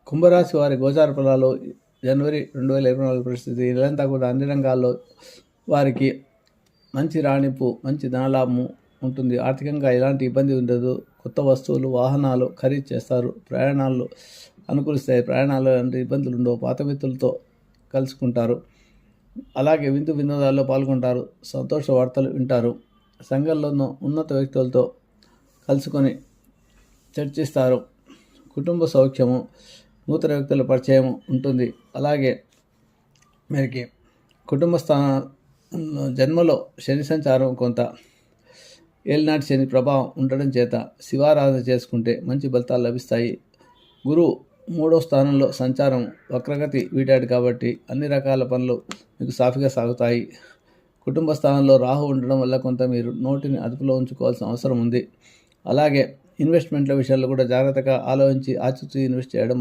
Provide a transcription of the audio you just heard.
కుంభరాశి వారి గోచార ఫలాలు జనవరి 2024 పరిస్థితి. ఈ నెలంతా కూడా అన్ని రంగాల్లో వారికి మంచి రాణింపు, మంచి ధనలాభము ఉంటుంది. ఆర్థికంగా ఎలాంటి ఇబ్బంది ఉండదు. కొత్త వస్తువులు, వాహనాలు ఖరీదు చేస్తారు. ప్రయాణాలు అనుకూలిస్తాయి. ప్రయాణాలు అంటే ఇబ్బందులు ఉండవు. పాత మిత్రులతో కలుసుకుంటారు. అలాగే విందు వినోదాల్లో పాల్గొంటారు. సంతోష వార్తలు వింటారు. సంఘంలోనూ ఉన్నత వ్యక్తులతో కలుసుకొని చర్చిస్తారు. కుటుంబ సౌఖ్యము, నూతన వ్యక్తుల పరిచయం ఉంటుంది. అలాగే వీరికి కుటుంబ జన్మలో శని సంచారం కొంత ఏలినాటి శని ప్రభావం ఉండడం చేత శివారాధన చేసుకుంటే మంచి ఫలితాలు లభిస్తాయి. గురువు 3వ స్థానంలో సంచారం వక్రగతి వీడాడు కాబట్టి అన్ని రకాల పనులు మీకు సాఫీగా సాగుతాయి. కుటుంబ స్థానంలో రాహు ఉండడం వల్ల కొంత మీరు నోటిని అదుపులో ఉంచుకోవాల్సిన అవసరం ఉంది. అలాగే ఇన్వెస్ట్మెంట్ల విషయాల్లో కూడా జాగ్రత్తగా ఆలోచించి ఆచితూచి ఇన్వెస్ట్ చేయడం